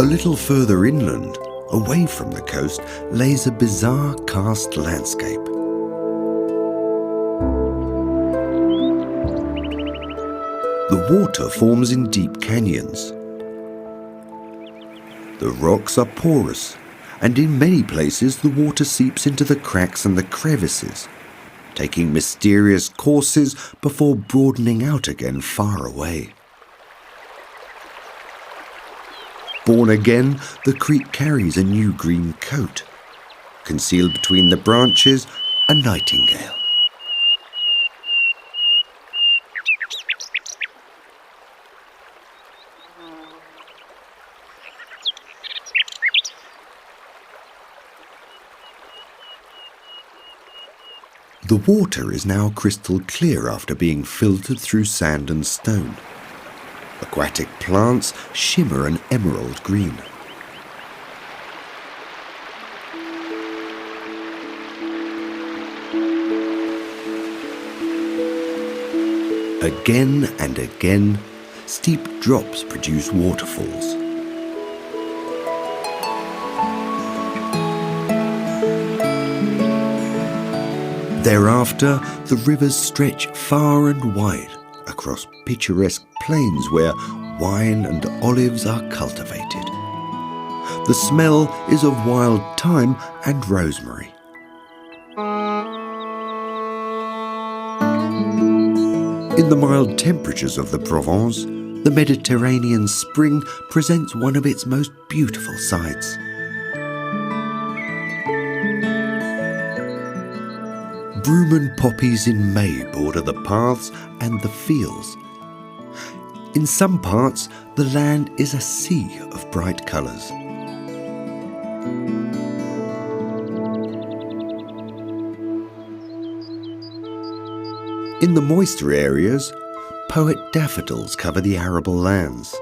A little further inland, away from the coast, lays a bizarre karst landscape. The water forms in deep canyons. The rocks are porous, and in many places the water seeps into the cracks and the crevices, taking mysterious courses before broadening out again far away. Born again, the creek carries a new green coat. Concealed between the branches, a nightingale. The water is now crystal clear after being filtered through sand and stone. Aquatic plants shimmer an emerald green. Again and again, steep drops produce waterfalls. Thereafter, the rivers stretch far and wide across picturesque plains where wine and olives are cultivated. The smell is of wild thyme and rosemary. In the mild temperatures of the Provence, the Mediterranean spring presents one of its most beautiful sights. Broom and poppies in May border the paths and the fields. In some parts, the land is a sea of bright colours. In the moister areas, poet daffodils cover the arable lands.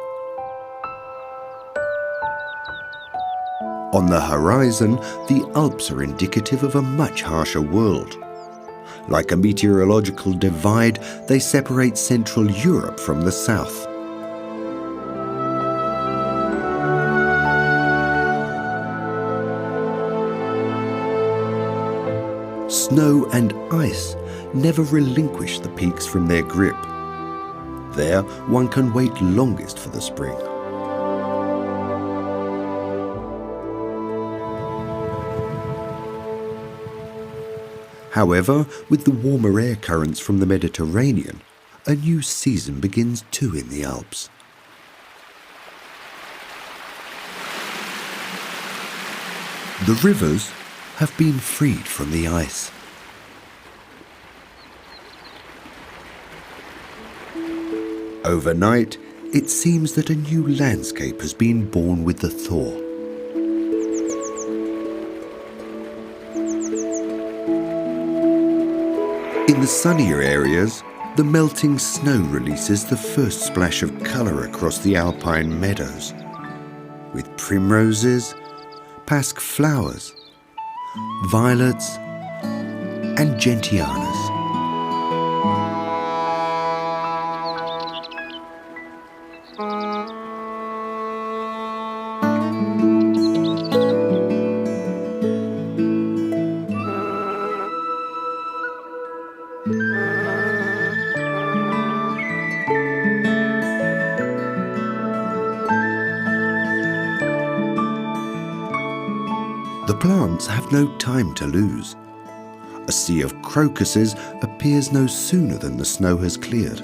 On the horizon, the Alps are indicative of a much harsher world. Like a meteorological divide, they separate Central Europe from the south. Snow and ice never relinquish the peaks from their grip. There, one can wait longest for the spring. However, with the warmer air currents from the Mediterranean, a new season begins too in the Alps. The rivers have been freed from the ice. Overnight, it seems that a new landscape has been born with the thaw. In the sunnier areas, the melting snow releases the first splash of colour across the alpine meadows, with primroses, pasque flowers, violets and gentianas. The plants have no time to lose. A sea of crocuses appears no sooner than the snow has cleared.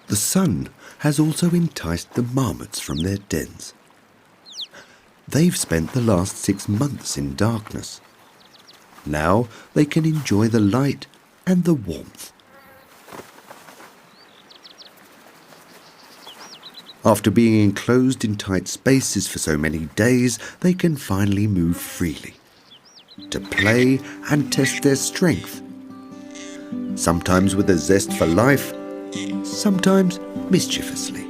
The sun has also enticed the marmots from their dens. They've spent the last 6 months in darkness. Now they can enjoy the light and the warmth. After being enclosed in tight spaces for so many days, they can finally move freely. to play and test their strength. Sometimes with a zest for life, sometimes mischievously.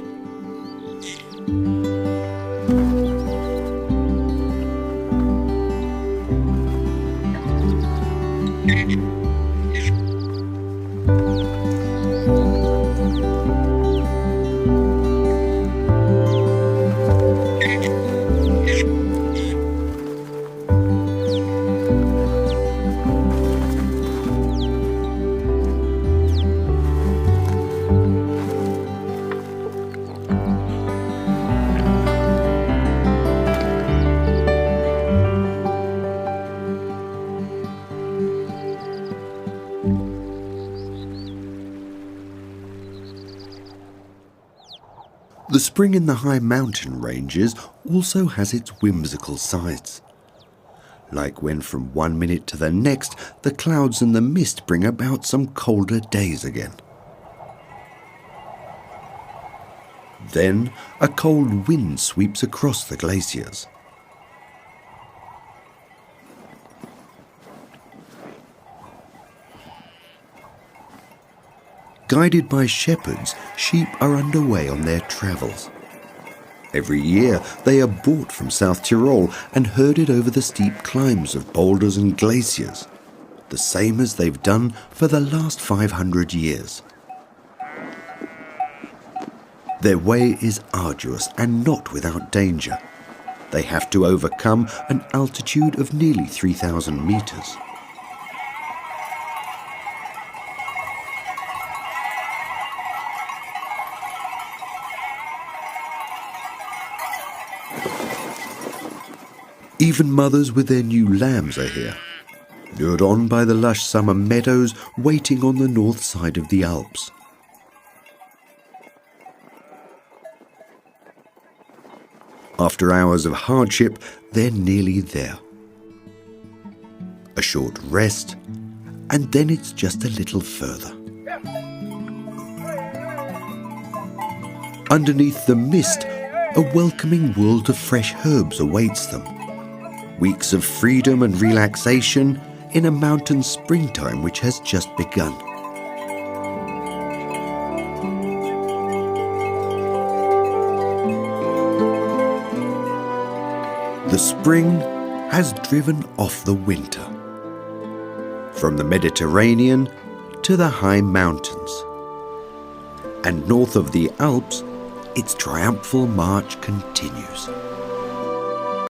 The spring in the high mountain ranges also has its whimsical sides. Like when from one minute to the next, the clouds and the mist bring about some colder days again. Then a cold wind sweeps across the glaciers. Guided by shepherds, sheep are underway on their travels. Every year they are brought from South Tyrol and herded over the steep climbs of boulders and glaciers, the same as they've done for the last 500 years. Their way is arduous and not without danger. They have to overcome an altitude of nearly 3,000 meters. Even mothers with their new lambs are here, lured on by the lush summer meadows waiting on the north side of the Alps. After hours of hardship, they're nearly there. A short rest, and then it's just a little further. Underneath the mist, a welcoming world of fresh herbs awaits them. Weeks of freedom and relaxation in a mountain springtime which has just begun. The spring has driven off the winter. From the Mediterranean to the high mountains. And north of the Alps, its triumphal march continues.